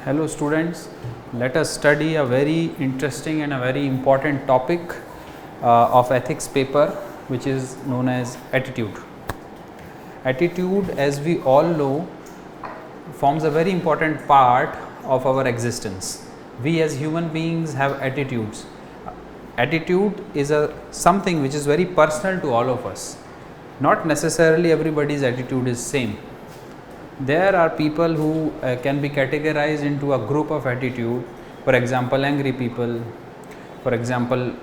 Hello students, let us study a very interesting and a very important topic of ethics paper, which is known as attitude. Attitude, as we all know, forms a very important part of our existence. We as human beings have attitudes. Attitude is something which is very personal to all of us. Not necessarily everybody's attitude is same. There are people who can be categorized into a group of attitude, for example angry people, for example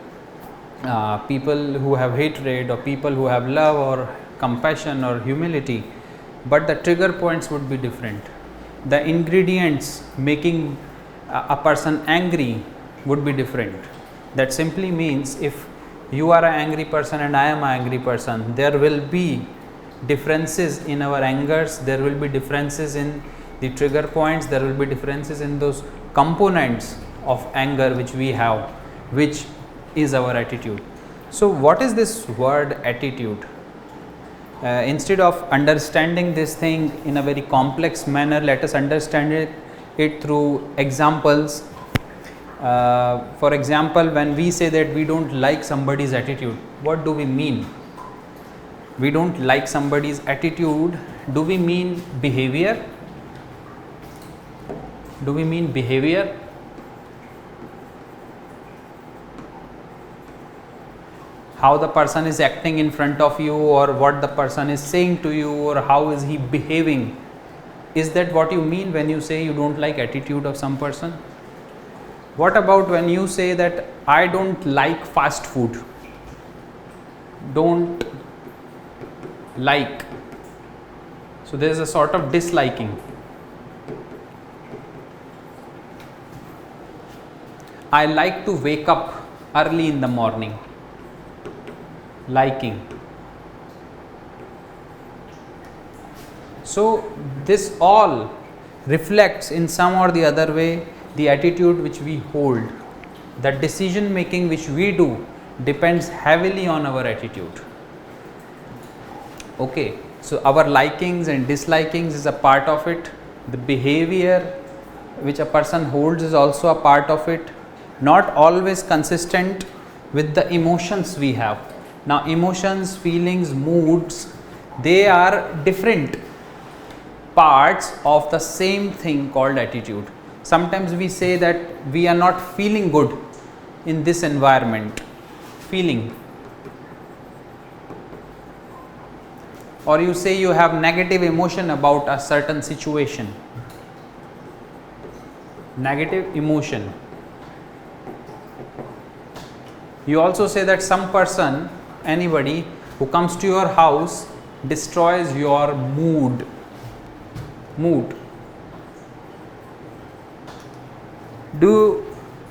people who have hatred, or people who have love or compassion or humility, but the trigger points would be different. The ingredients making a person angry would be different. That simply means if you are an angry person and I am an angry person, there will be differences in our angers, there will be differences in the trigger points, there will be differences in those components of anger which we have, which is our attitude. So what is this word attitude? Instead of understanding this thing in a very complex manner, let us understand it through examples. For example, when we say that we don't like somebody's attitude, what do we mean? We don't like somebody's attitude. Do we mean behavior? Do we mean behavior? How the person is acting in front of you, or what the person is saying to you, or how is he behaving? Is that what you mean when you say you don't like attitude of some person? What about when you say that I don't like fast food? Don't like. So there is a sort of disliking. I like to wake up early in the morning. Liking. So this all reflects in some or the other way the attitude which we hold. The decision making which we do depends heavily on our attitude. Okay, so our likings and dislikings is a part of it. The behavior which a person holds is also a part of it. Not always consistent with the emotions we have. Now emotions, feelings, moods, they are different parts of the same thing called attitude. Sometimes we say that we are not feeling good in this environment. Feeling. Or you say you have negative emotion about a certain situation. Negative emotion. You also say that some person, anybody who comes to your house destroys your mood. Do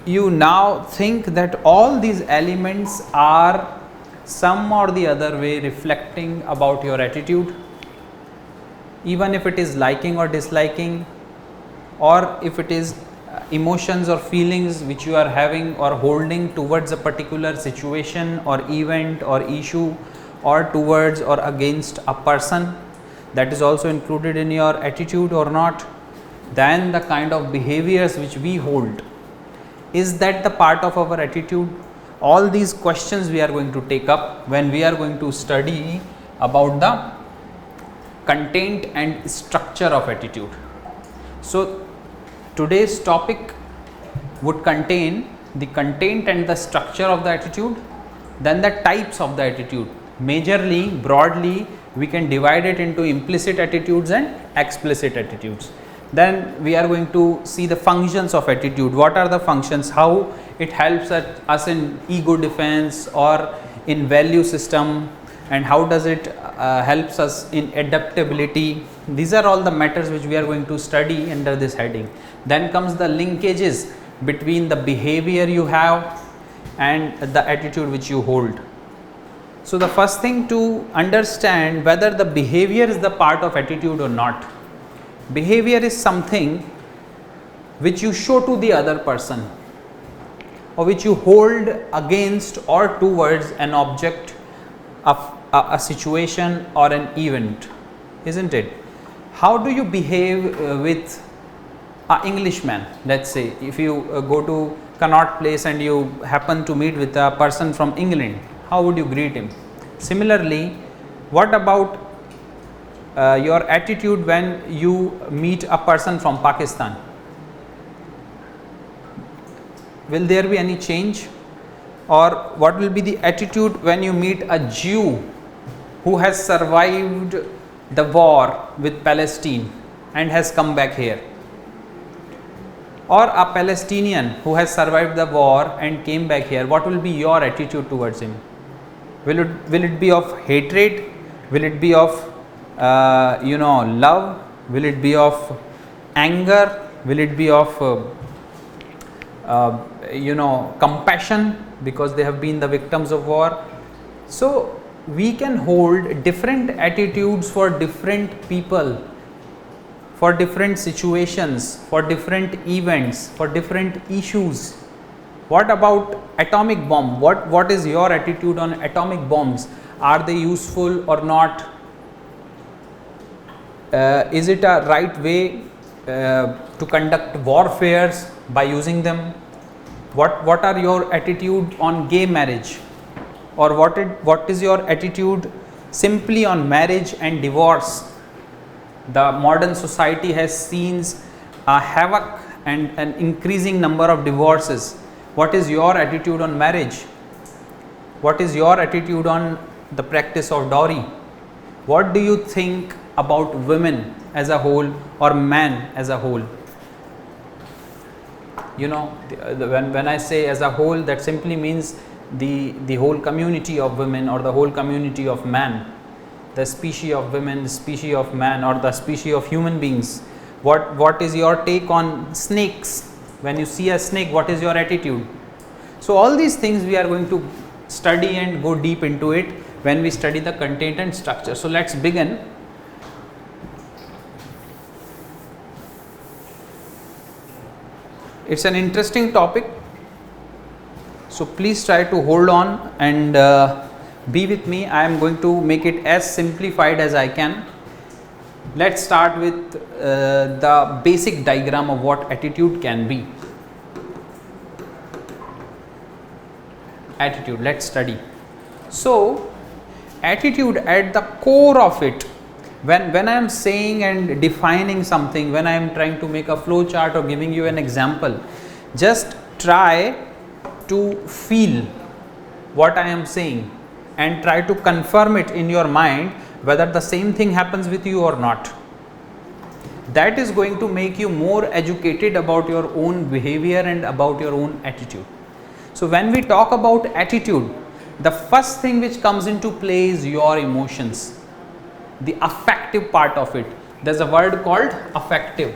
you now think that all these elements are some or the other way reflecting about your attitude? Even if it is liking or disliking, or if it is emotions or feelings which you are having or holding towards a particular situation or event or issue, or towards or against a person, that is also included in your attitude or not. Then the kind of behaviors which we hold, is that the part of our attitude? All these questions we are going to take up when we are going to study about the content and structure of attitude. So today's topic would contain the content and the structure of the attitude, then the types of the attitude. Majorly, broadly, we can divide it into implicit attitudes and explicit attitudes. Then we are going to see the functions of attitude. What are the functions? How it helps us in ego defense or in value system, and how does it helps us in adaptability. These are all the matters which we are going to study under this heading. Then comes the linkages between the behavior you have and the attitude which you hold. So the first thing to understand whether the behavior is the part of attitude or not. Behavior is something which you show to the other person, or which you hold against or towards an object, a situation or an event, isn't it? How do you behave with Englishman, let's say, if you go to Connaught Place and you happen to meet with a person from England, how would you greet him? Similarly, what about your attitude when you meet a person from Pakistan? Will there be any change? Or what will be the attitude when you meet a Jew who has survived the war with Palestine and has come back here? Or a Palestinian who has survived the war and came back here, what will be your attitude towards him? Will it be of hatred? Will it be of love? Will it be of anger? Will it be of compassion because they have been the victims of war? So we can hold different attitudes for different people, for different situations, for different events, for different issues. What about atomic bomb? What is your attitude on atomic bombs? Are they useful or not? Is it a right way to conduct warfares by using them? What are your attitude on gay marriage? Or what is your attitude simply on marriage and divorce? The modern society has seen a havoc and an increasing number of divorces. What is your attitude on marriage? What is your attitude on the practice of dowry? What do you think about women as a whole or man as a whole? When I say as a whole, that simply means the whole community of women or the whole community of man, the species of women, the species of man, or the species of human beings. What is your take on snakes? When you see a snake, what is your attitude? So all these things we are going to study and go deep into it when we study the content and structure. So let's begin. It's an interesting topic, so please try to hold on and be with me. I am going to make it as simplified as I can. Let's start with the basic diagram of what attitude can be. Attitude, let's study. So attitude, at the core of it, when I am saying and defining something, when I am trying to make a flow chart or giving you an example, just try to feel what I am saying and try to confirm it in your mind whether the same thing happens with you or not. That is going to make you more educated about your own behavior and about your own attitude. So when we talk about attitude, the first thing which comes into play is your emotions, the affective part of it. There's a word called affective.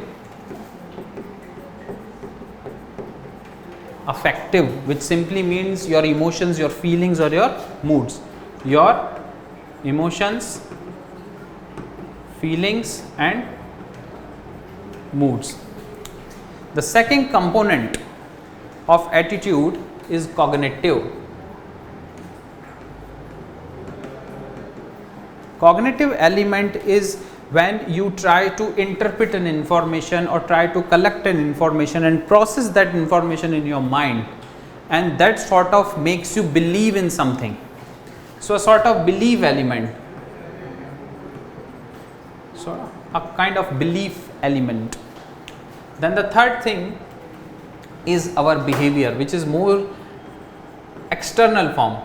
Affective, which simply means your emotions, your feelings, or your moods. Your emotions, feelings, and moods. The second component of attitude is cognitive. Cognitive element is when you try to interpret an information or try to collect an information and process that information in your mind, and that sort of makes you believe in something. So a sort of belief element, so a kind of belief element. Then the third thing is our behavior, which is more external form,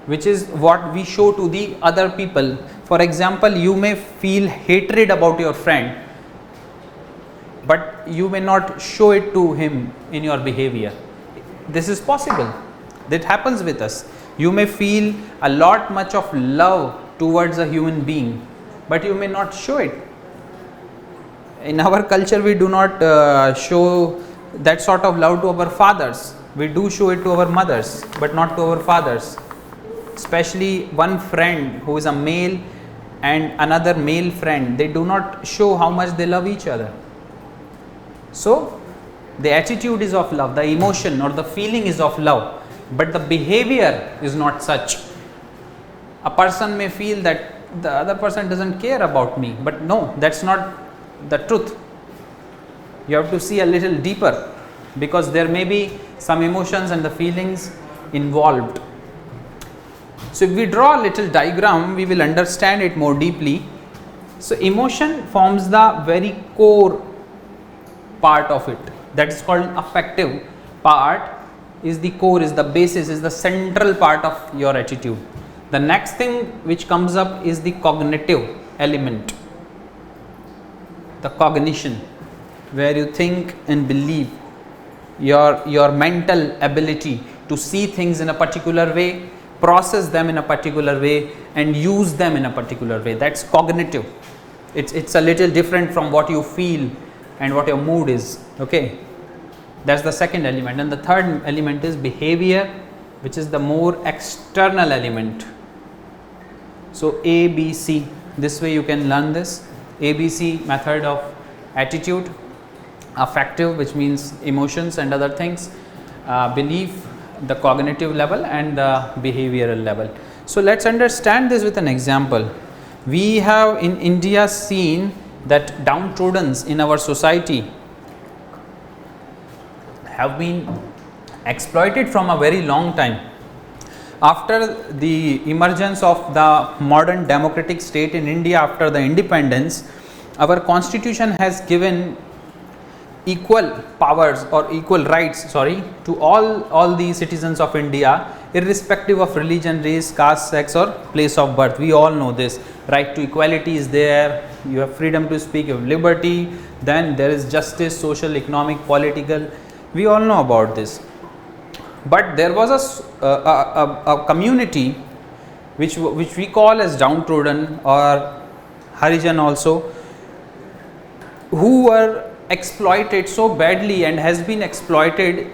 which is what we show to the other people. For example, you may feel hatred about your friend, but you may not show it to him in your behavior. This is possible. That happens with us. You may feel a lot much of love towards a human being, but you may not show it. In our culture, we do not show that sort of love to our fathers. We do show it to our mothers, but not to our fathers. Especially one friend who is a male and another male friend, they do not show how much they love each other. So the attitude is of love, the emotion or the feeling is of love, but the behavior is not such. A person may feel that the other person doesn't care about me, but no, that's not the truth. You have to see a little deeper, because there may be some emotions and the feelings involved. So if we draw a little diagram, we will understand it more deeply. So emotion forms the very core part of it, that is called affective part, is the core, is the basis, is the central part of your attitude. The next thing which comes up is the cognitive element, the cognition, where you think and believe, your mental ability to see things in a particular way, process them in a particular way, and use them in a particular way. That's cognitive. It's a little different from what you feel and what your mood is. Okay, that's the second element. And the third element is behavior, which is the more external element. So ABC, this way you can learn this ABC method of attitude: affective, which means emotions and other things, belief, the cognitive level, and the behavioral level. So let's understand this with an example. We have in India seen that downtrodden in our society have been exploited from a very long time. After the emergence of the modern democratic state in India after the independence, our constitution has given equal powers or equal rights, to all the citizens of India, irrespective of religion, race, caste, sex, or place of birth. We all know this. Right to equality is there. You have freedom to speak, you have liberty. Then there is justice, social, economic, political. We all know about this. But there was a community which we call as downtrodden or Harijan also, who were exploited so badly and has been exploited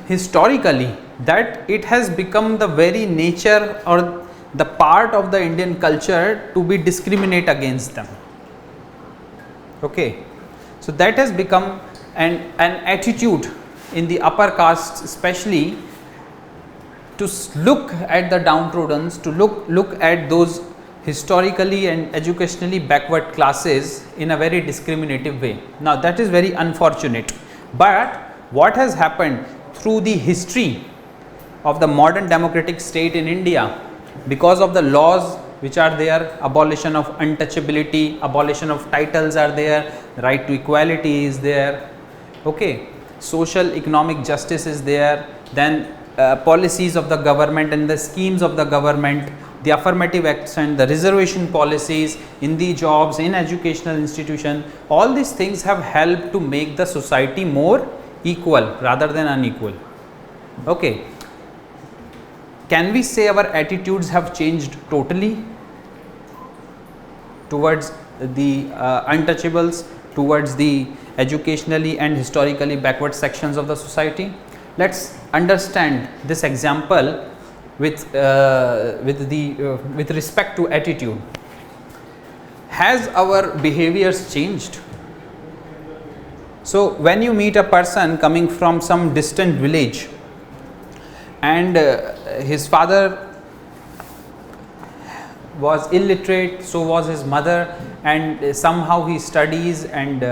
historically that it has become the very nature or the part of the Indian culture to be discriminate against them. Okay, so that has become an attitude in the upper caste, especially, to look at the downtrodden, to look at those historically and educationally backward classes in a very discriminative way. Now that is very unfortunate, but what has happened through the history of the modern democratic state in India, because of the laws which are there, abolition of untouchability, abolition of titles are there, right to equality is there, okay, social economic justice is there, then policies of the government and the schemes of the government, the affirmative action, the reservation policies in the jobs, in educational institution, all these things have helped to make the society more equal rather than unequal. Okay, can we say our attitudes have changed totally towards the untouchables, towards the educationally and historically backward sections of the society? Let's understand this example with respect to attitude. Has our behaviors changed? So when you meet a person coming from some distant village and his father was illiterate, so was his mother, and somehow he studies and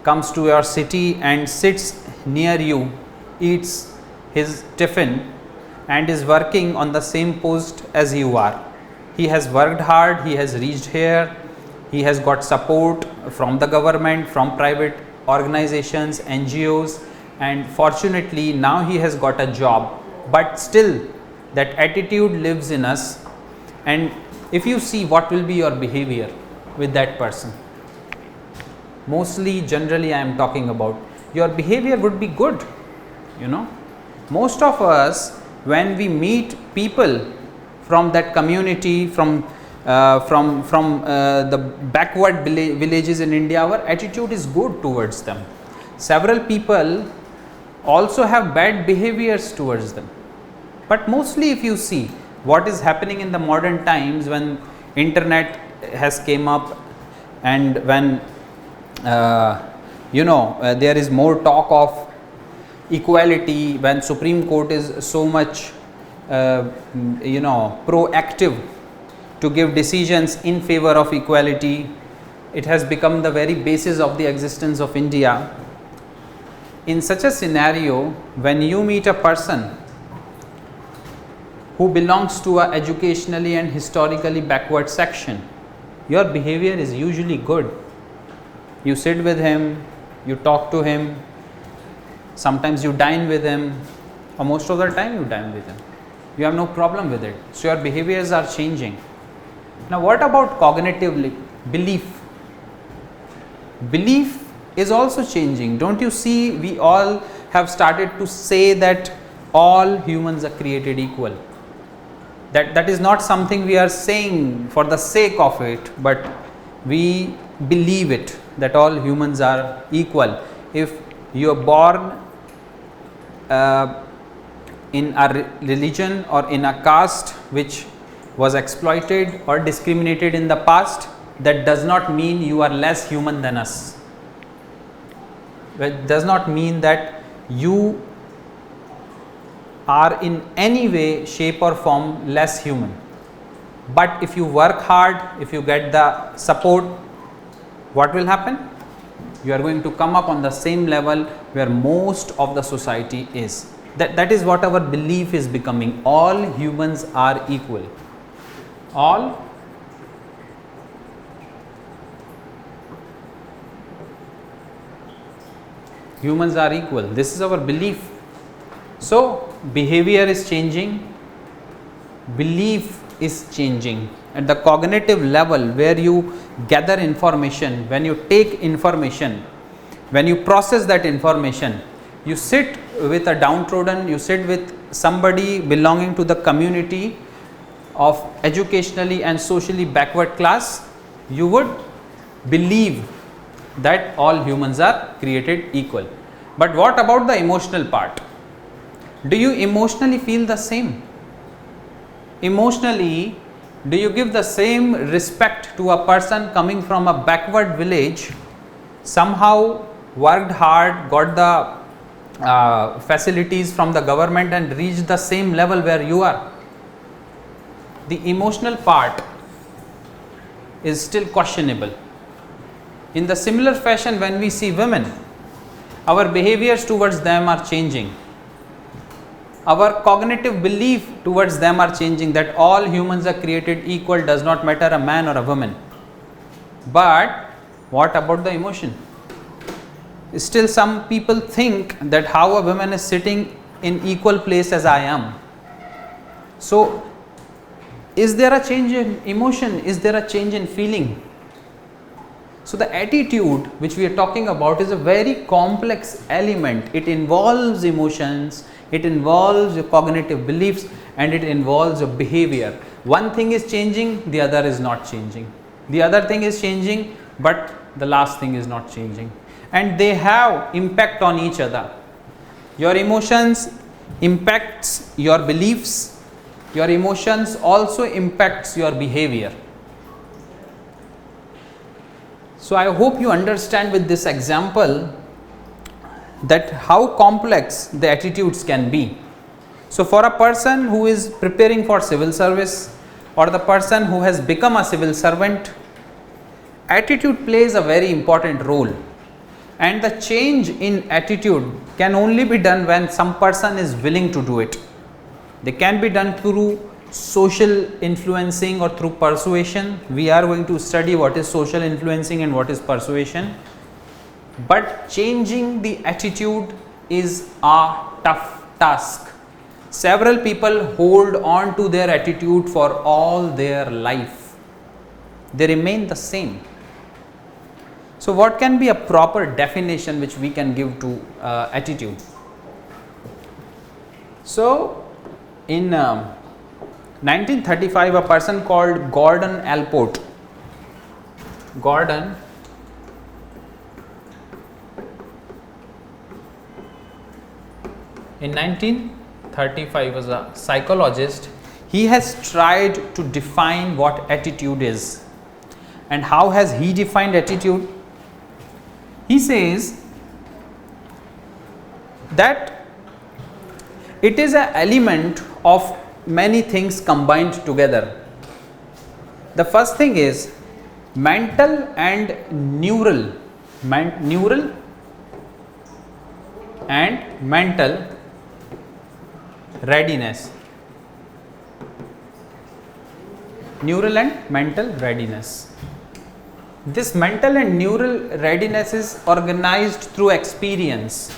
comes to your city and sits near you, eats his tiffin, and is working on the same post as you are. He has worked hard, he has reached here, he has got support from the government, from private organizations, NGOs, and fortunately now he has got a job, but still that attitude lives in us. And if you see, what will be your behavior with that person? Mostly, generally I am talking about, your behavior would be good, you know. Most of us, when we meet people from that community, from the backward villages in India, our attitude is good towards them. Several people also have bad behaviors towards them, but mostly if you see what is happening in the modern times, when internet has came up and when there is more talk of equality, when Supreme Court is so much proactive to give decisions in favor of equality, it has become the very basis of the existence of India. In such a scenario, when you meet a person who belongs to a educationally and historically backward section, your behavior is usually good. You sit with him, you talk to him, sometimes you dine with him, or most of the time you dine with him. You have no problem with it. So your behaviors are changing. Now what about cognitively? Belief. Belief is also changing. Don't you see, we all have started to say that all humans are created equal. That is not something we are saying for the sake of it, but we believe it, that all humans are equal. If you are born in a religion or in a caste which was exploited or discriminated in the past, that does not mean you are less human than us. It does not mean that you are in any way, shape or form less human. But if you work hard, if you get the support, what will happen? You are going to come up on the same level where most of the society is. That is what our belief is becoming. All humans are equal. All humans are equal. This is our belief. So behavior is changing, belief is changing. At the cognitive level, where you gather information, when you take information, when you process that information, you sit with a downtrodden, you sit with somebody belonging to the community of educationally and socially backward class, you would believe that all humans are created equal. But what about the emotional part? Do you emotionally feel the same? Emotionally, do you give the same respect to a person coming from a backward village, somehow worked hard, got the facilities from the government and reached the same level where you are? The emotional part is still questionable. In the similar fashion, when we see women, our behaviors towards them are changing. Our cognitive belief towards them are changing, that all humans are created equal, does not matter a man or a woman. But what about the emotion? Still some people think that how a woman is sitting in equal place as I am. So is there a change in emotion? Is there a change in feeling? So the attitude which we are talking about is a very complex element. It involves emotions, it involves your cognitive beliefs, and it involves your behavior. One thing is changing, the other is not changing. The other thing is changing, but the last thing is not changing. And they have impact on each other. Your emotions impacts your beliefs. Your emotions also impacts your behavior. So I hope you understand with this example that how complex the attitudes can be. So for a person who is preparing for civil service, or the person who has become a civil servant, attitude plays a very important role. And the change in attitude can only be done when some person is willing to do it. They can be done through social influencing or through persuasion. We are going to study what is social influencing and what is persuasion. But changing the attitude is a tough task. Several people hold on to their attitude for all their life. They remain the same. So what can be a proper definition which we can give to attitude? So in 1935, a person called Gordon Allport, in 1935 was a psychologist. He has tried to define what attitude is. And how has he defined attitude? He says that it is an element of many things combined together. The first thing is mental and neural and mental readiness. Neural and mental readiness. This mental and neural readiness is organized through experience.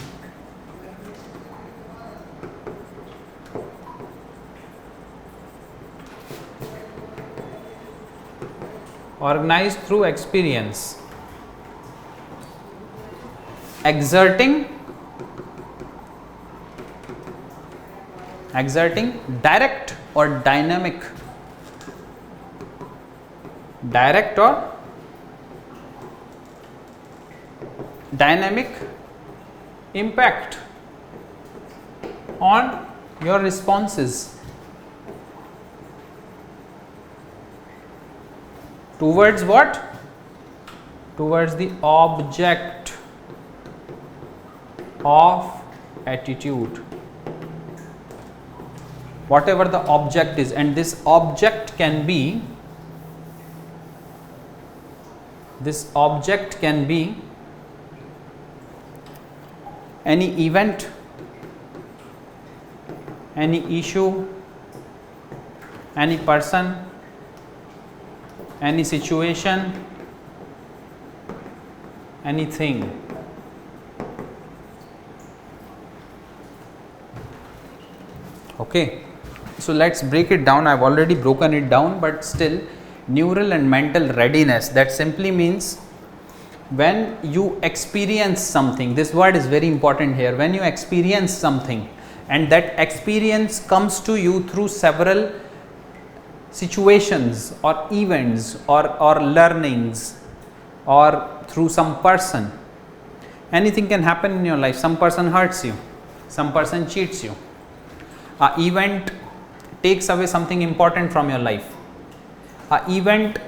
Organized through experience. Exerting direct or dynamic impact on your responses towards what? Towards the object of attitude, whatever the object is, and this object can be any event, any issue, any person, any situation, anything. Okay, so let's break it down. I've already broken it down, but still, neural and mental readiness, that simply means when you experience something, this word is very important here, when you experience something and that experience comes to you through several situations or events or learnings or through some person. Anything can happen in your life. Some person hurts you, some person cheats you, an event takes away something important from your life, an event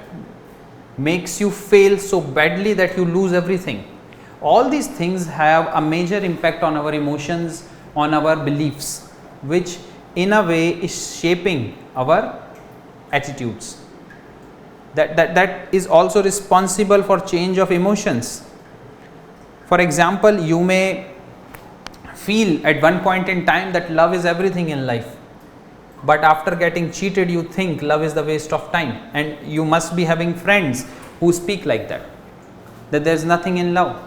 makes you fail so badly that you lose everything. All these things have a major impact on our emotions, on our beliefs, which in a way is shaping our attitudes. That is also responsible for change of emotions. For example, you may feel at one point in time that love is everything in life, but after getting cheated you think love is the waste of time, and you must be having friends who speak like that there is nothing in love.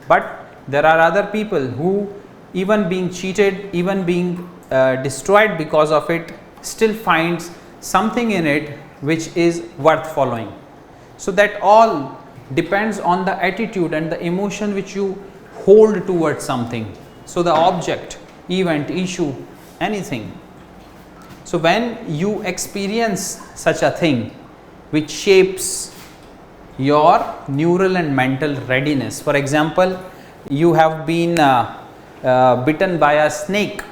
But there are other people who, even being cheated, even being destroyed because of it, still finds something in it which is worth following. So that all depends on the attitude and the emotion which you hold towards something. So the object, event, issue, anything. So when you experience such a thing which shapes your neural and mental readiness, for example, you have been bitten by a snake.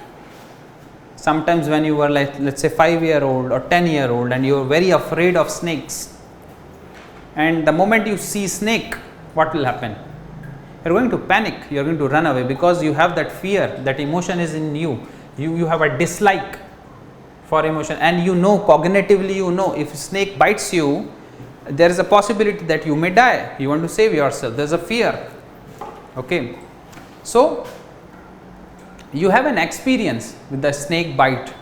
Sometimes when you were like, let's say 5-year-old or 10-year-old, and you are very afraid of snakes, and the moment you see snake, what will happen? You are going to panic, you are going to run away, because you have that fear, that emotion is in you. You have a dislike for emotion, and you know, cognitively you know, if snake bites you, there is a possibility that you may die. You want to save yourself, there is a fear. Okay, so you have an experience with the snake bite,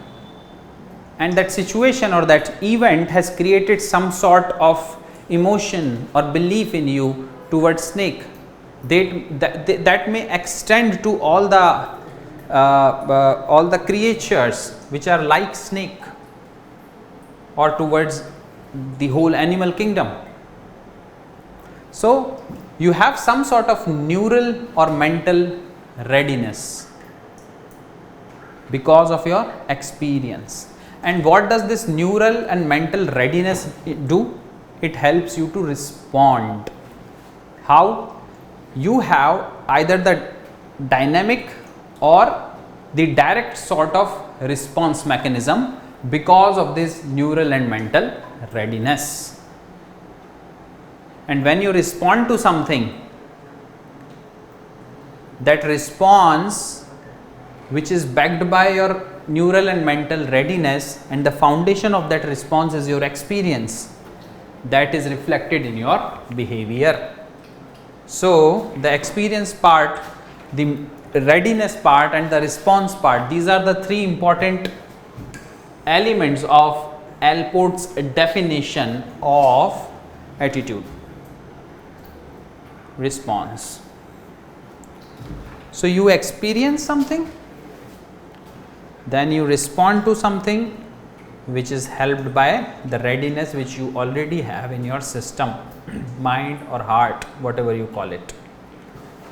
and that situation or that event has created some sort of emotion or belief in you towards snake. That may extend to all the creatures which are like snake, or towards the whole animal kingdom. So you have some sort of neural or mental readiness because of your experience. And what does this neural and mental readiness do? It helps you to respond. How? You have either the dynamic or the direct sort of response mechanism because of this neural and mental readiness. And when you respond to something, that response which is backed by your neural and mental readiness, and the foundation of that response is your experience. that is reflected in your behavior. So, the experience part, the readiness part and the response part, these are the three important elements of Allport's definition of attitude response. So, you experience something, then you respond to something which is helped by the readiness which you already have in your system, mind or heart, whatever you call it.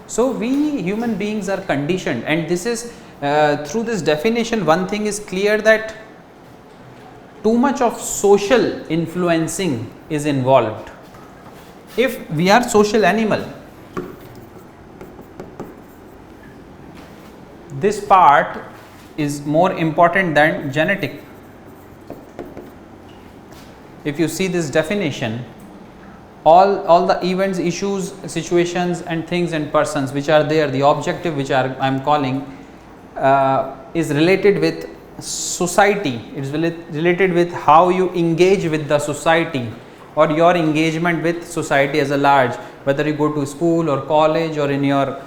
So, we human beings are conditioned, and this is through this definition one thing is clear, that too much of social influencing is involved. If we are social animal, this part is more important than genetic. If you see this definition, all the events, issues, situations and things and persons which are there, the objective which I am calling is related with society, it is related with how you engage with the society or your engagement with society as a large, whether you go to school or college or in your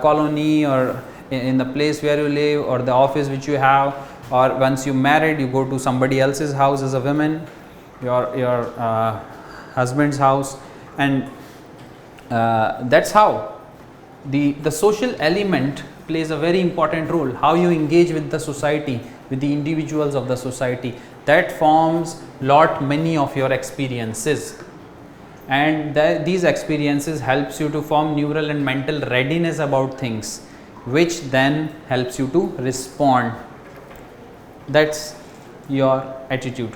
colony or in the place where you live or the office which you have, or once you married you go to somebody else's house as a woman, your husband's house, and that's how the social element plays a very important role. How you engage with the society, with the individuals of the society, that forms many of your experiences, and these experiences helps you to form neural and mental readiness about things, which then helps you to respond. That's your attitude.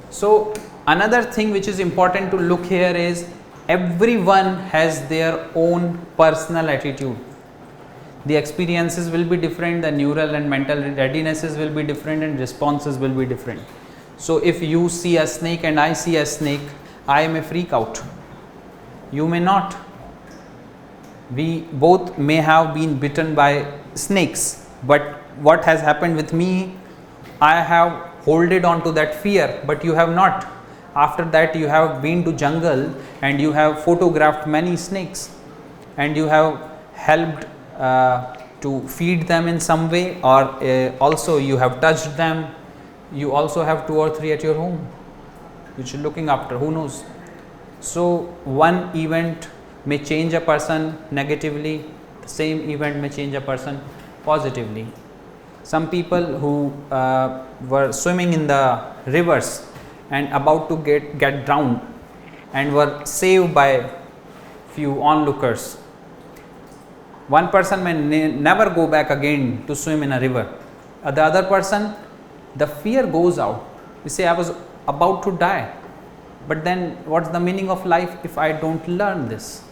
So, another thing which is important to look here is everyone has their own personal attitude. The experiences will be different, the neural and mental readinesses will be different, and responses will be different. So, if you see a snake and I see a snake, I may freak out, you may not. We both may have been bitten by snakes, but what has happened with me, I have holded on to that fear, but you have not. After that you have been to jungle and you have photographed many snakes and you have helped to feed them in some way, or also you have touched them. You also have 2 or 3 at your home which you are looking after, who knows. So, one event may change a person negatively, the same event may change a person positively. Some people who were swimming in the rivers and about to get drowned and were saved by few onlookers. One person may never go back again to swim in a river. The other person, the fear goes out. You say, I was about to die, but then what's the meaning of life if I don't learn this?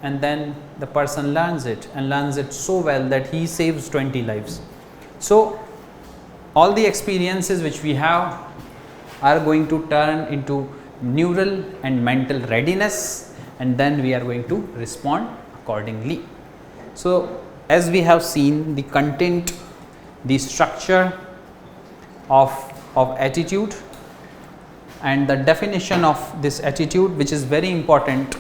And then the person learns it and learns it so well that he saves 20 lives. So, all the experiences which we have are going to turn into neural and mental readiness, and then we are going to respond accordingly. So, as we have seen the content, the structure of attitude and the definition of this attitude, which is very important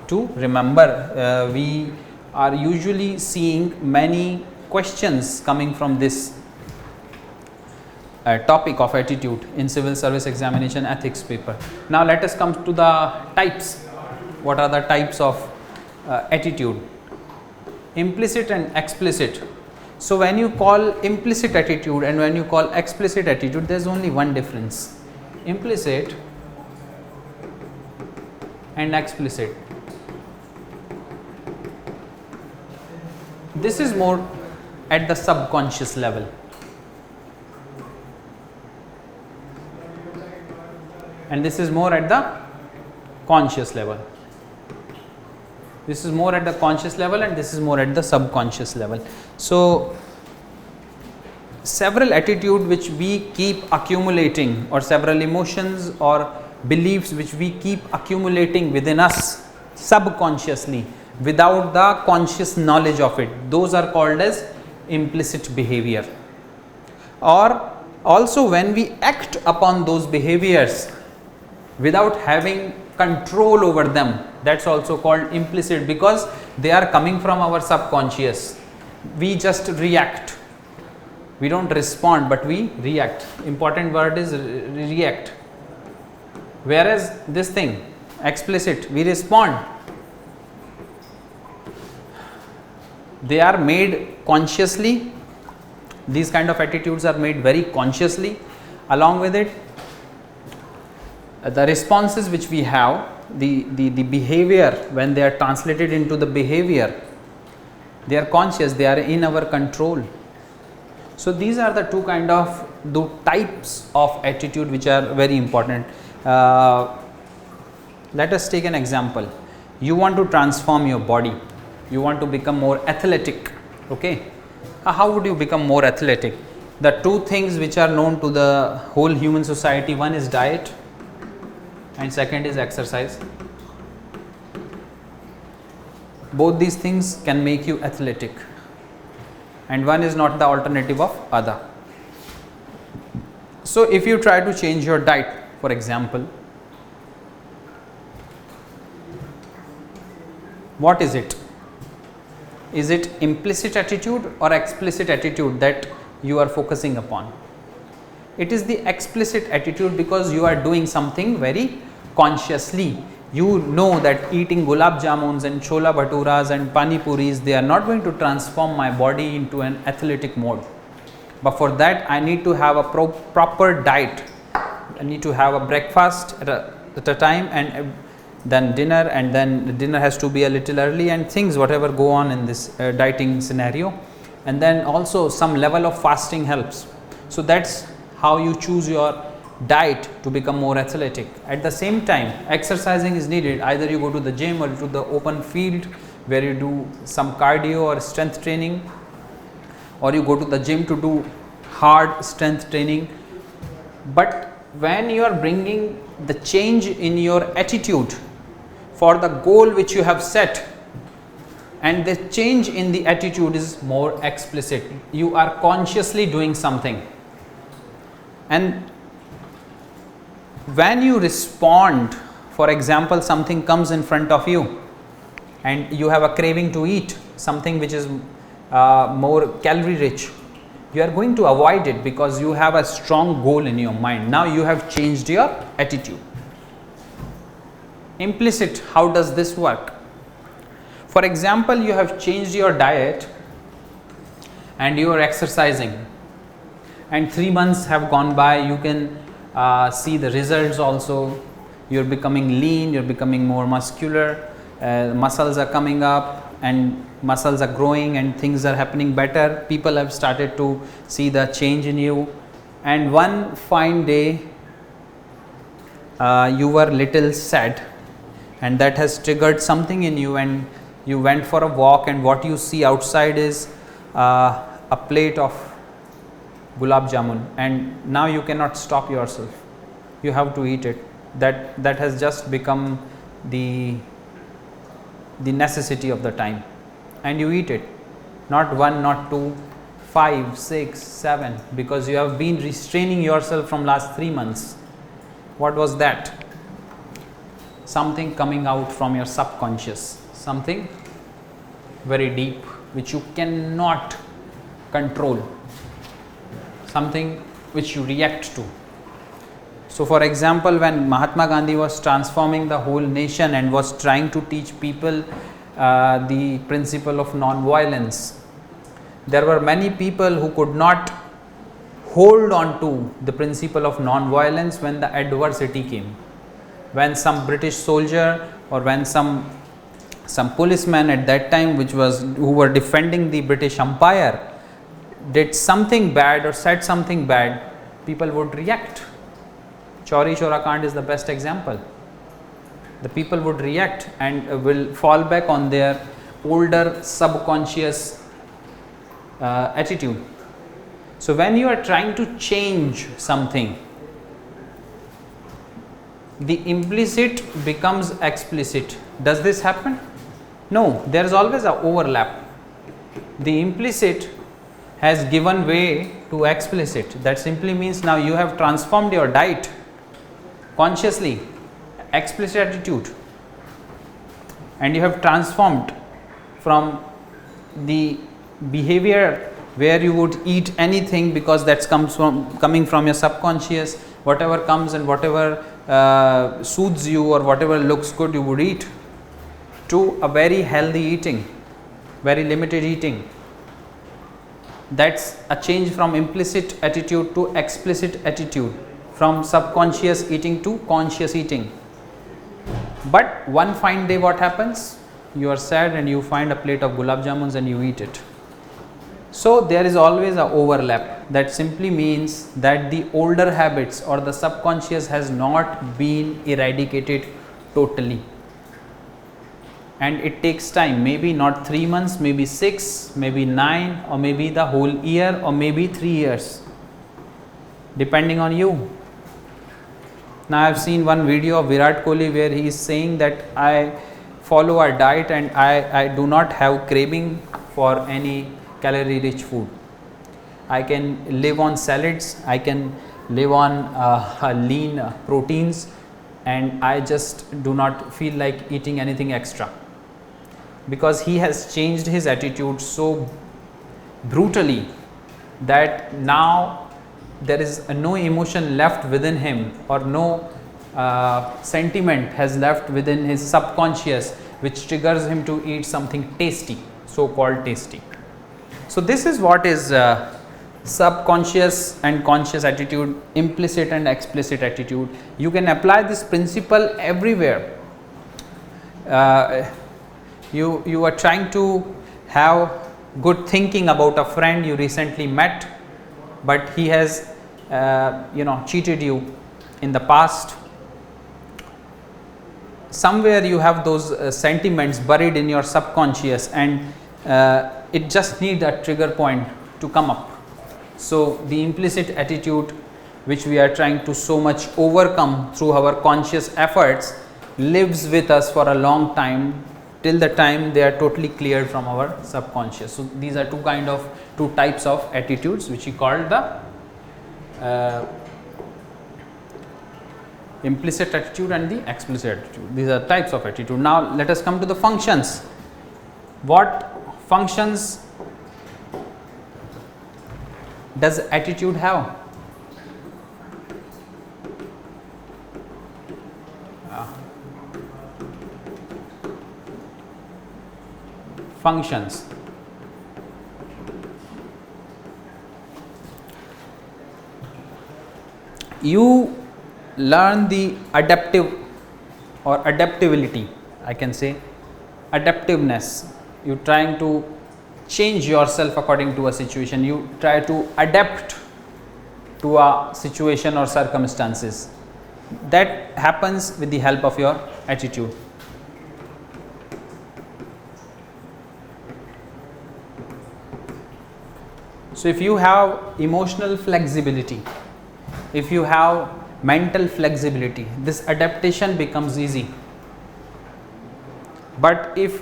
to remember. We are usually seeing many questions coming from this topic of attitude in civil service examination ethics paper. Now, let us come to the types. What are the types of attitude? Implicit and explicit. So, when you call implicit attitude and when you call explicit attitude, there is only one difference: implicit and explicit. This is more at the subconscious level. And this is more at the conscious level. This is more at the conscious level and this is more at the subconscious level. So, several attitudes which we keep accumulating, or several emotions or beliefs which we keep accumulating within us subconsciously without the conscious knowledge of it, those are called as implicit behavior. Or also when we act upon those behaviors, without having control over them. That's also called implicit, because they are coming from our subconscious. We just react. We don't respond, but we react. Important word is react. Whereas this thing, explicit, we respond. They are made consciously. These kind of attitudes are made very consciously. Along with it, the responses which we have, the behavior, when they are translated into the behavior, they are conscious, they are in our control. So these are the two types of attitude which are very important. Let us take an example. You want to transform your body, you want to become more athletic. Okay, how would you become more athletic? The two things which are known to the whole human society, one is diet and second is exercise. Both these things can make you athletic, and one is not the alternative of other. So if you try to change your diet, for example, what is it? Is it implicit attitude or explicit attitude that you are focusing upon? It is the explicit attitude, because you are doing something very consciously. You know that eating gulab jamuns and chola bhaturas and pani puris, they are not going to transform my body into an athletic mode. But for that, I need to have a proper diet. I need to have a breakfast at a time, and then dinner, and then dinner has to be a little early, and things whatever go on in this dieting scenario. And then also some level of fasting helps. So that's how you choose your diet to become more athletic. At the same time, exercising is needed. Either you go to the gym or to the open field where you do some cardio or strength training, or you go to the gym to do hard strength training. But when you are bringing the change in your attitude for the goal which you have set, and the change in the attitude is more explicit, you are consciously doing something. And when you respond, for example, something comes in front of you and you have a craving to eat something which is more calorie rich, you are going to avoid it because you have a strong goal in your mind. Now you have changed your attitude. Implicit, how does this work? For example, you have changed your diet and you are exercising, and 3 months have gone by. You can see the results also. You are becoming lean, you are becoming more muscular, muscles are coming up and muscles are growing and things are happening better. People have started to see the change in you, and one fine day you were little sad, and that has triggered something in you, and you went for a walk, and what you see outside is a plate of gulab jamun, and now you cannot stop yourself. You have to eat it. That has just become the necessity of the time, and you eat it. Not 1, not 2, 5, 6, 7, because you have been restraining yourself from last 3 months. What was that? Something coming out from your subconscious, something very deep which you cannot control, something which you react to. So for example, when Mahatma Gandhi was transforming the whole nation and was trying to teach people the principle of non-violence, there were many people who could not hold on to the principle of non-violence when the adversity came. When some British soldier or when some policeman at that time who were defending the British Empire did something bad or said something bad, people would react. Chauri Chora Kand is the best example. The people would react and will fall back on their older subconscious attitude. So when you are trying to change something, the implicit becomes explicit. Does this happen? No, there is always an overlap. The implicit has given way to explicit. That simply means now you have transformed your diet consciously, explicit attitude, and you have transformed from the behavior where you would eat anything because that's coming from your subconscious, whatever comes and whatever soothes you or whatever looks good you would eat, to a very healthy eating, very limited eating. That's a change from implicit attitude to explicit attitude, from subconscious eating to conscious eating. But one fine day what happens? You are sad and you find a plate of gulab jamuns and you eat it. So there is always a overlap. That simply means that the older habits or the subconscious has not been eradicated totally, and it takes time, maybe not 3 months, maybe 6, maybe 9, or maybe the whole year, or maybe 3 years, depending on you. Now I have seen one video of Virat Kohli where he is saying that I follow a diet and I do not have craving for any calorie rich food. I can live on salads, I can live on lean proteins, and I just do not feel like eating anything extra, because he has changed his attitude so brutally that now there is no emotion left within him, or no sentiment has left within his subconscious which triggers him to eat something tasty, so called tasty. So this is what is subconscious and conscious attitude, implicit and explicit attitude. You can apply this principle everywhere. You are trying to have good thinking about a friend you recently met, but he has cheated you in the past. Somewhere you have those sentiments buried in your subconscious, and it just needs a trigger point to come up. So the implicit attitude, which we are trying to so much overcome through our conscious efforts, lives with us for a long time, till the time they are totally cleared from our subconscious. So these are two types of attitudes which we call the implicit attitude and the explicit attitude. These are types of attitude. Now let us come to the functions. What functions does attitude have? Functions. You learn the adaptive or adaptability, I can say adaptiveness. You are trying to change yourself according to a situation. You try to adapt to a situation or circumstances. That happens with the help of your attitude. So if you have emotional flexibility, if you have mental flexibility, this adaptation becomes easy. But if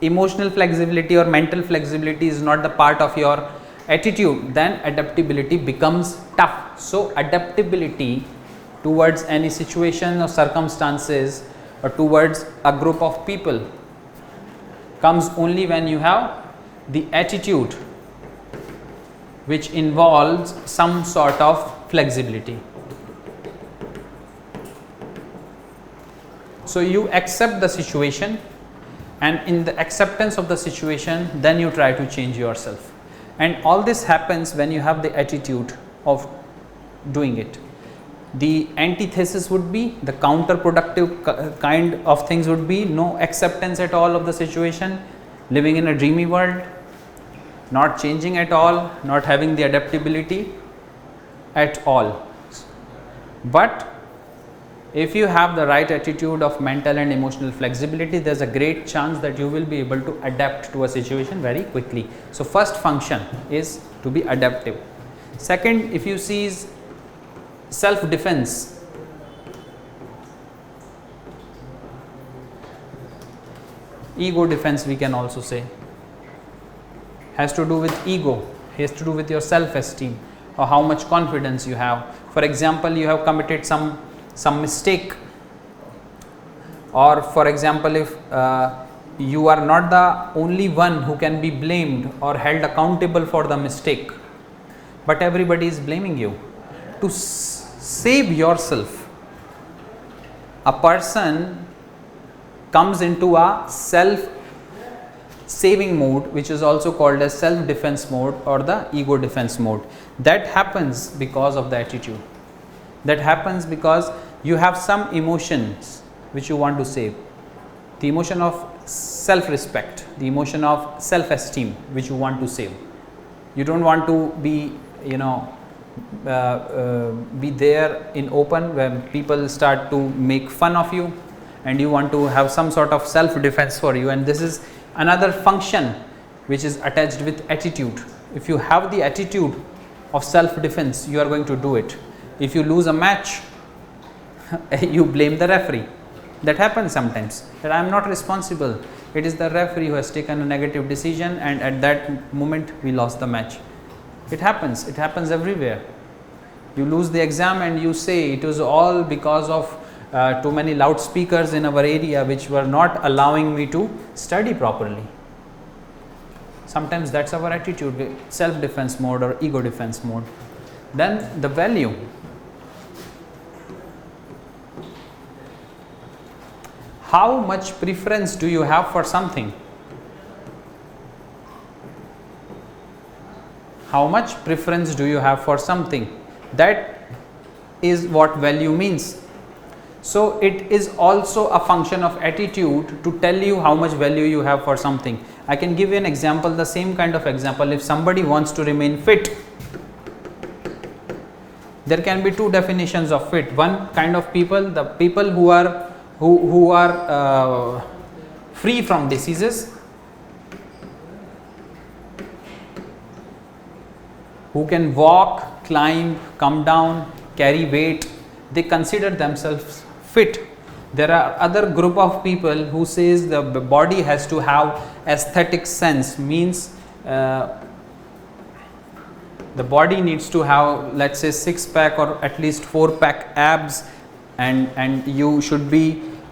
emotional flexibility or mental flexibility is not the part of your attitude, then adaptability becomes tough. So adaptability towards any situation or circumstances or towards a group of people comes only when you have the attitude which involves some sort of flexibility. So you accept the situation, and in the acceptance of the situation, then you try to change yourself. And all this happens when you have the attitude of doing it. The antithesis would be, the counterproductive kind of things would be no acceptance at all of the situation, living in a dreamy world, not changing at all, not having the adaptability at all. But if you have the right attitude of mental and emotional flexibility, there is a great chance that you will be able to adapt to a situation very quickly. So first function is to be adaptive. Second, if you see, is self defense. Ego defense, we can also say, has to do with ego, has to do with your self esteem or how much confidence you have. For example, you have committed some mistake Or for example, if you are not the only one who can be blamed or held accountable for the mistake, but everybody is blaming you. To save yourself, a person comes into a self saving mode, which is also called as self defense mode or the ego defense mode. That happens because of the attitude. That happens because you have some emotions which you want to save. The emotion of self respect, the emotion of self esteem which you want to save. You don't want to be, be there in open when people start to make fun of you, and you want to have some sort of self defense for you. And this is another function which is attached with attitude. If you have the attitude of self defense, you are going to do it. If you lose a match, you blame the referee. That happens sometimes, that I am not responsible, it is the referee who has taken a negative decision, and at that moment we lost the match. It happens everywhere. You lose the exam and you say it was all because of too many loudspeakers in our area which were not allowing me to study properly. Sometimes that's our attitude, self defense mode or ego defense mode. Then the value. How much preference do you have for something? How much preference do you have for something? That is what value means. So it is also a function of attitude to tell you how much value you have for something. I can give you an example, the same kind of example. If somebody wants to remain fit, there can be two definitions of fit. One kind of people, the people who are free from diseases, who can walk, climb, come down, carry weight, they consider themselves fit. There are other group of people who says the body has to have aesthetic sense, means the body needs to have, let's say, 6-pack or at least 4-pack abs, and you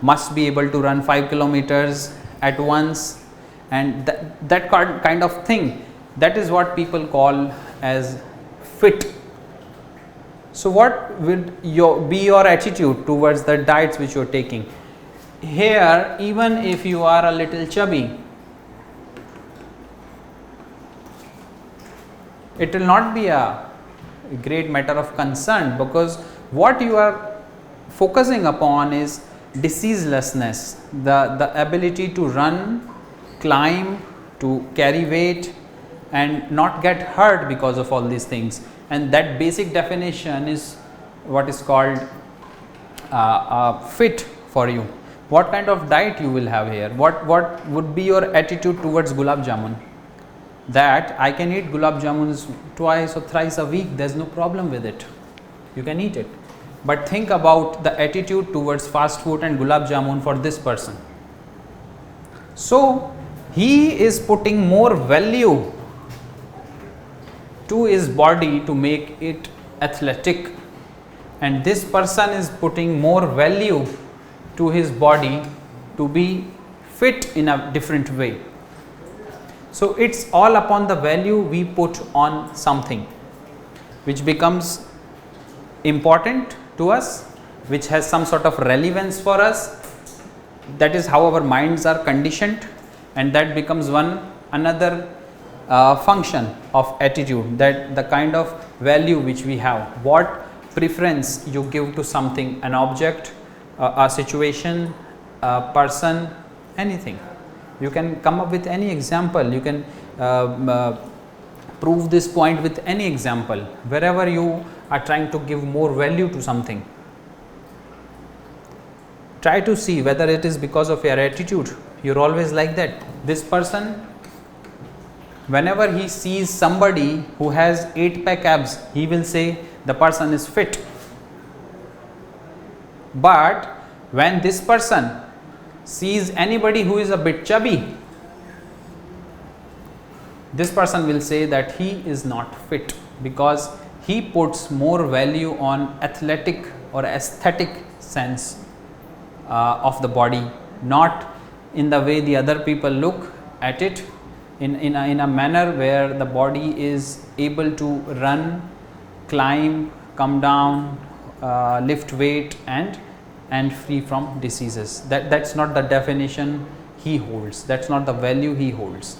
must be able to run 5 kilometers at once, and that kind of thing. That is what people call as fit. So what would be your attitude towards the diets which you are taking? Here, even if you are a little chubby, it will not be a great matter of concern, because what you are focusing upon is diseaselessness, the ability to run, climb, to carry weight and not get hurt because of all these things. And that basic definition is what is called fit for you. What kind of diet you will have here? What would be your attitude towards gulab jamun? That I can eat gulab jamuns twice or thrice a week, there is no problem with it, you can eat it. But think about the attitude towards fast food and gulab jamun for this person. So he is putting more value to his body to make it athletic, and this person is putting more value to his body to be fit in a different way. So it's all upon the value we put on something which becomes important to us, which has some sort of relevance for us. That is how our minds are conditioned, and that becomes another function of attitude, that the kind of value which we have, what preference you give to something, an object, a situation, a person, anything. You can come up with any example, you can prove this point with any example, wherever you are trying to give more value to something. Try to see whether it is because of your attitude. You are always like that. This person, whenever he sees somebody who has 8-pack abs, he will say the person is fit. But when this person sees anybody who is a bit chubby, this person will say that he is not fit, because he puts more value on athletic or aesthetic sense of the body, not in the way the other people look at it, in a manner where the body is able to run, climb, come down, lift weight and free from diseases. That's not the definition he holds, that's not the value he holds.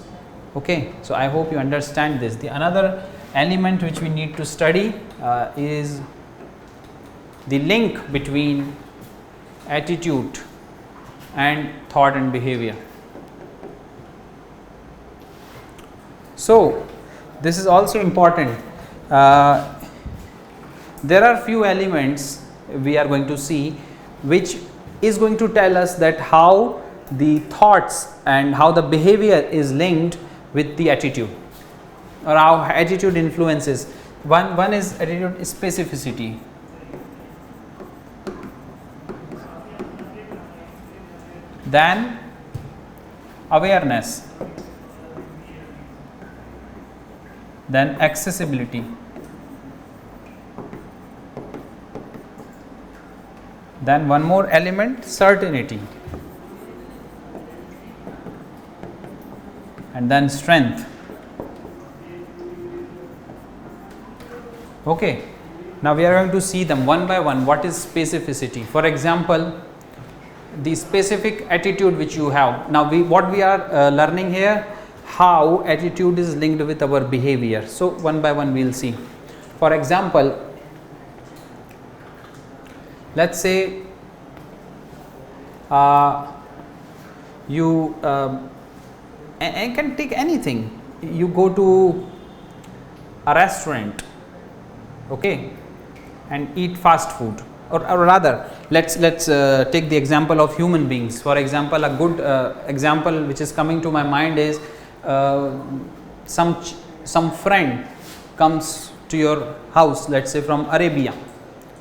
Okay, so I hope you understand this. The another element which we need to study is the link between attitude and thought and behavior. So this is also important. There are few elements we are going to see which is going to tell us that how the thoughts and how the behavior is linked with the attitude, or how attitude influences. One is attitude specificity. Then awareness, then accessibility, then one more element, certainty, and then strength. Okay, now we are going to see them one by one. What is specificity? For example, the specific attitude which you have. Now what we are learning here, how attitude is linked with our behavior. So one by one we will see. For example, let's say you and can take anything. You go to a restaurant, okay, and eat fast food, or rather let's take the example of human beings. For example, a good example which is coming to my mind is some friend comes to your house, let's say from Arabia,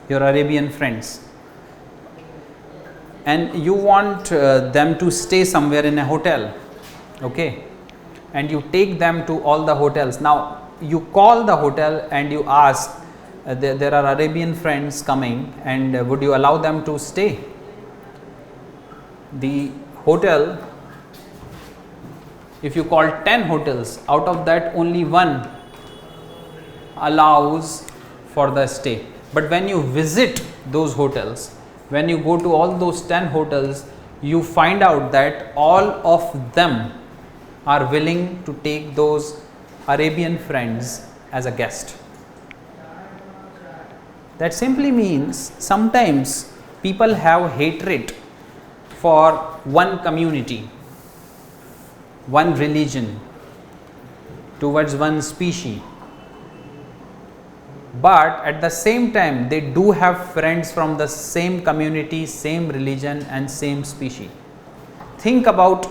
your Arabian friends, and you want them to stay somewhere in a hotel, okay, and you take them to all the hotels. Now you call the hotel and you ask, there are Arabian friends coming, and would you allow them to stay? The hotel, if you call 10 hotels, out of that only one allows for the stay. But when you visit those hotels, when you go to all those 10 hotels, you find out that all of them are willing to take those Arabian friends as a guest. That simply means sometimes people have hatred for one community, one religion, towards one species, but at the same time they do have friends from the same community, same religion and same species. Think about,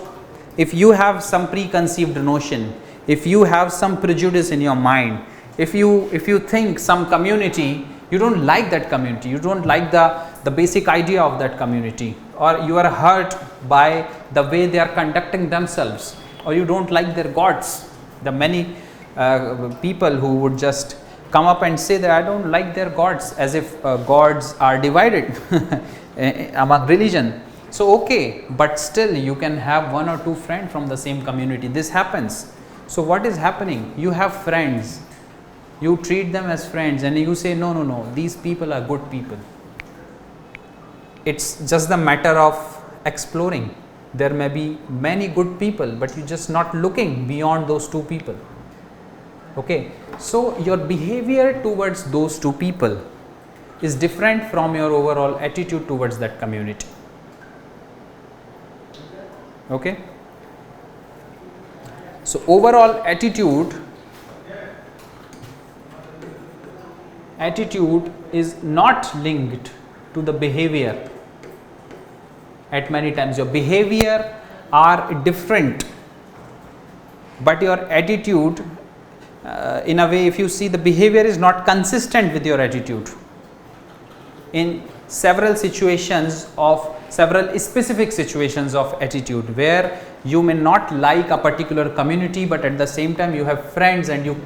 if you have some preconceived notion, if you have some prejudice in your mind, if you think some community, you don't like that community, you don't like the basic idea of that community, or you are hurt by the way they are conducting themselves, or you don't like their gods. The many people who would just come up and say that I don't like their gods, as if gods are divided among religion. So okay, but still you can have one or two friends from the same community. This happens. So what is happening? You have friends, you treat them as friends, and you say no, these people are good people. It's just the matter of exploring. There may be many good people, but you're just not looking beyond those two people. Okay, so your behavior towards those two people is different from your overall attitude towards that community. Okay, so overall attitude is not linked to the behavior. At many times your behavior are different, but your attitude, in a way, if you see, the behavior is not consistent with your attitude. In several specific situations of attitude, where you may not like a particular community, but at the same time you have friends and you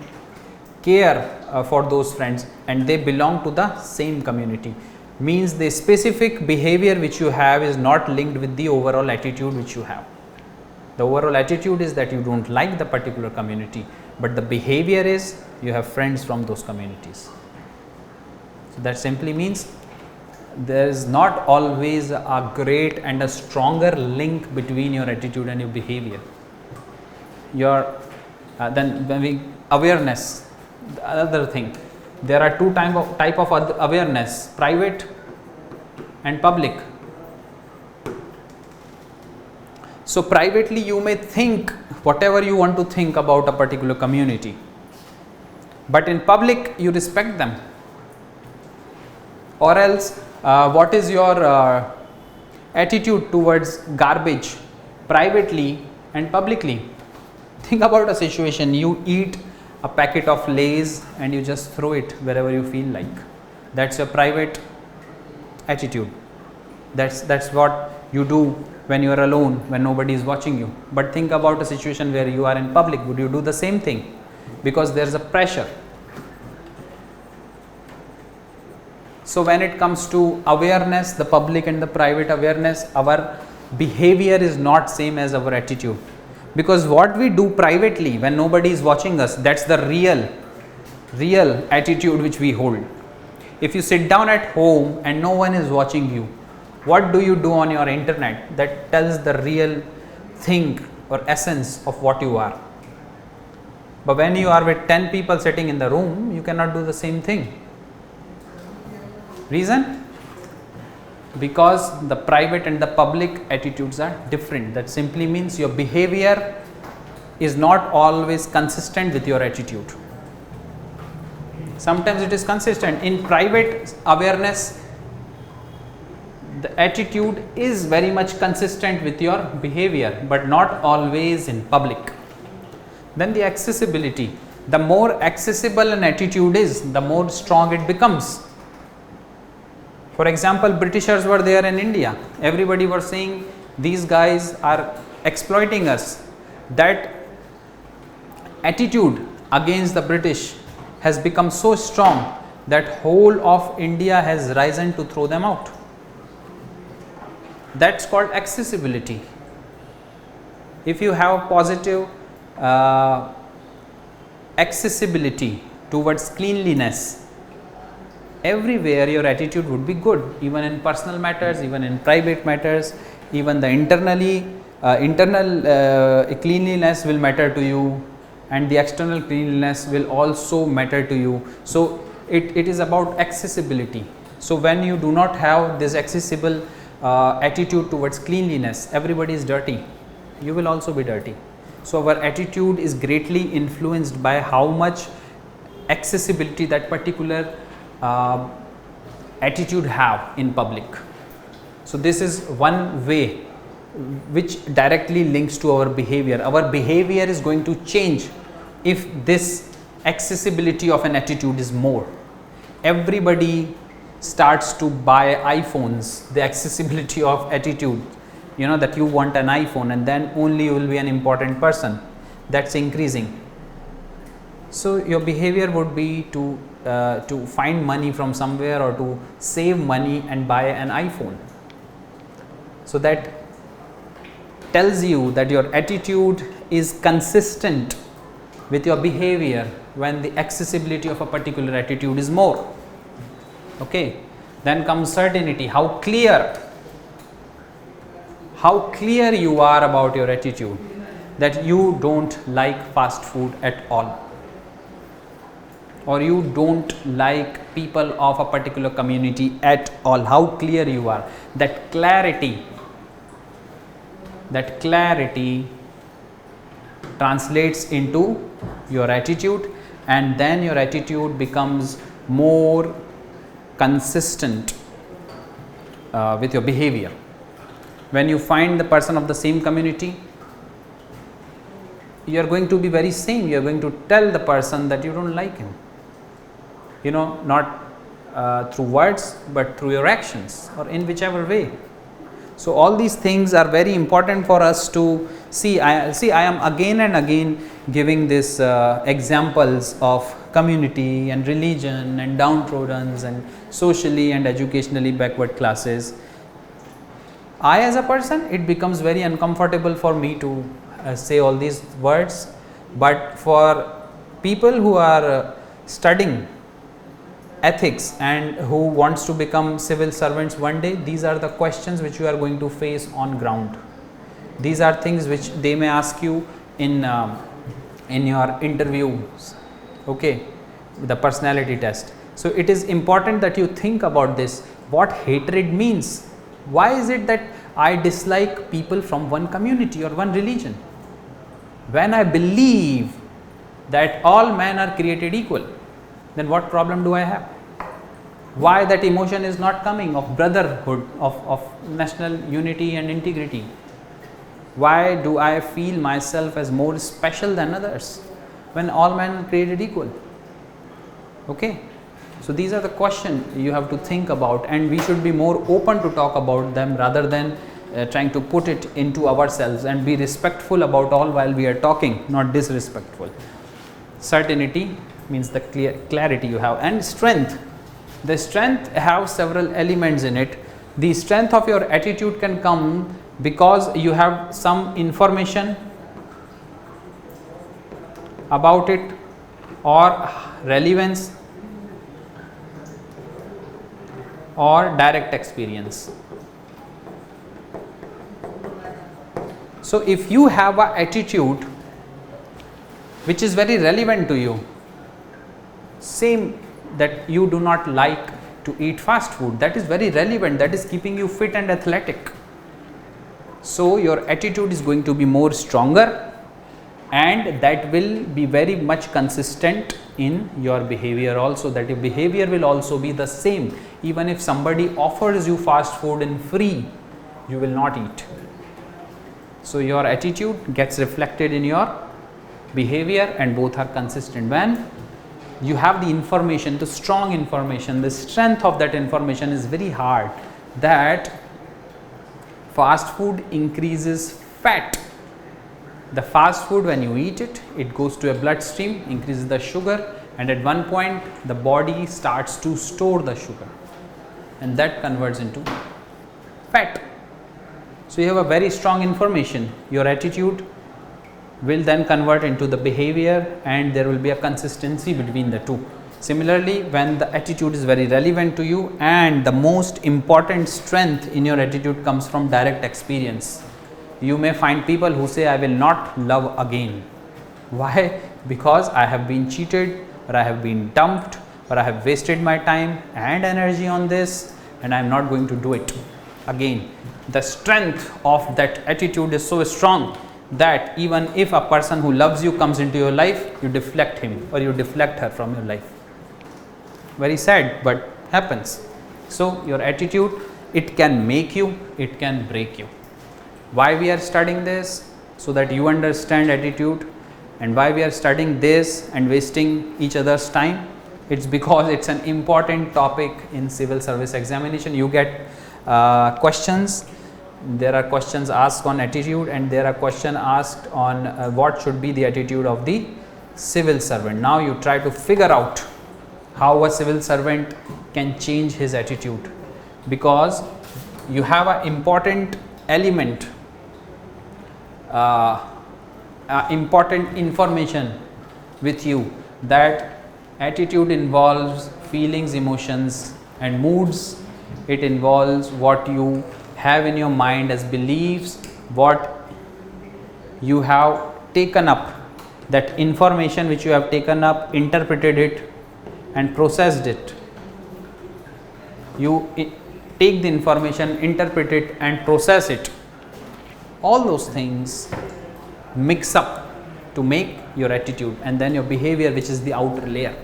care for those friends and they belong to the same community. means the specific behavior which you have is not linked with the overall attitude which you have. The overall attitude is that you don't like the particular community, but the behavior is you have friends from those communities. So that simply means there is not always a great and a stronger link between your attitude and your behavior. Then when we awareness, the other thing, there are two type of awareness, private and public. So privately you may think whatever you want to think about a particular community, but in public you respect them. Or else what is your attitude towards garbage privately and publicly? Think about a situation, you eat a packet of Lays and you just throw it wherever you feel like. That's your private attitude. That's what you do when you are alone, when nobody is watching you. But think about a situation where you are in public. Would you do the same thing? Because there is a pressure. So when it comes to awareness, the public and the private awareness, our behavior is not same as our attitude. Because what we do privately when nobody is watching us, that's the real attitude which we hold. If you sit down at home and no one is watching you, what do you do on your internet? That tells the real thing or essence of what you are. But when you are with 10 people sitting in the room, you cannot do the same thing. Reason? Because the private and the public attitudes are different. That simply means your behavior is not always consistent with your attitude. Sometimes it is consistent. In private awareness, the attitude is very much consistent with your behavior, but not always in public. Then the accessibility. The more accessible an attitude is, the more strong it becomes. For example, Britishers were there in India. Everybody was saying these guys are exploiting us. That attitude against the British has become so strong that whole of India has risen to throw them out. That's called accessibility. If you have positive accessibility towards cleanliness, everywhere your attitude would be good, even in personal matters, even in private matters, even the internal cleanliness will matter to you, and the external cleanliness will also matter to you. So it is about accessibility. So when you do not have this accessible attitude towards cleanliness, everybody is dirty, you will also be dirty. So our attitude is greatly influenced by how much accessibility that particular attitude have in public. So this is one way which directly links to our behavior. Our behavior is going to change if this accessibility of an attitude is more. Everybody starts to buy iPhones, the accessibility of attitude, you know, that you want an iPhone and then only you will be an important person, that's increasing. So your behavior would be to find money from somewhere or to save money and buy an iPhone. So that tells you that your attitude is consistent with your behavior when the accessibility of a particular attitude is more. Okay. Then comes certainty. How clear you are about your attitude, that you don't like fast food at all, or you don't like people of a particular community at all. How clear you are. That clarity translates into your attitude, and then your attitude becomes more consistent with your behavior. When you find the person of the same community, you are going to be very same. You are going to tell the person that you don't like him, you know, not through words but through your actions or in whichever way. So all these things are very important for us to see. I am again and again giving this examples of community and religion and downtrodden and socially and educationally backward classes, I as a person, it becomes very uncomfortable for me to say all these words, but for people who are studying ethics and who wants to become civil servants one day, these are the questions which you are going to face on ground. These are things which they may ask you in your interviews, okay, the personality test. So it is important that you think about this, what hatred means. Why is it that I dislike people from one community or one religion? When I believe that all men are created equal, then what problem do I have? Why that emotion is not coming of brotherhood, of national unity and integrity? Why do I feel myself as more special than others when all men are created equal? Okay. So these are the questions you have to think about, and we should be more open to talk about them rather than trying to put it into ourselves, and be respectful about all while we are talking, not disrespectful. Certainty means the clarity you have, and strength. The strength have several elements in it. The strength of your attitude can come because you have some information about it, or relevance, or direct experience. So if you have an attitude which is very relevant to you, same that you do not like to eat fast food, that is very relevant, that is keeping you fit and athletic. So your attitude is going to be more stronger, and that will be very much consistent in your behavior also, that your behavior will also be the same. Even if somebody offers you fast food in free, you will not eat. So your attitude gets reflected in your behavior, and both are consistent. When you have the information, the strong information, the strength of that information is very hard, that fast food increases fat. The fast food, when you eat it, it goes to a bloodstream, increases the sugar, and at one point the body starts to store the sugar, and that converts into fat. So you have a very strong information. Your attitude will then convert into the behavior, and there will be a consistency between the two. Similarly, when the attitude is very relevant to you, and the most important strength in your attitude comes from direct experience. You may find people who say, I will not love again. Why? Because I have been cheated, or I have been dumped, or I have wasted my time and energy on this, and I am not going to do it again. The strength of that attitude is so strong that even if a person who loves you comes into your life, you deflect him or you deflect her from your life. Very sad, but happens. So your attitude, it can make you, it can break you. Why we are studying this? So that you understand attitude. And why we are studying this and wasting each other's time? It's because it's an important topic in civil service examination. You get questions. There are questions asked on attitude, and there are questions asked on what should be the attitude of the civil servant. Now you try to figure out how a civil servant can change his attitude, because you have an important element, important information with you, that attitude involves feelings, emotions and moods. It involves what you have in your mind as beliefs, what you have taken up, that information which you have taken up, interpreted it and processed it. You take the information, interpret it and process it. All those things mix up to make your attitude, and then your behavior, which is the outer layer.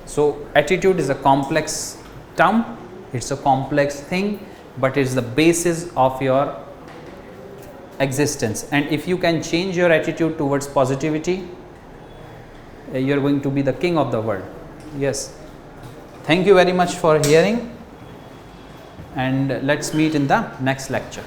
So attitude is a complex term, it's a complex thing, but it's the basis of your existence. And if you can change your attitude towards positivity, you're going to be the king of the world. Yes. Thank you very much for hearing, and let's meet in the next lecture.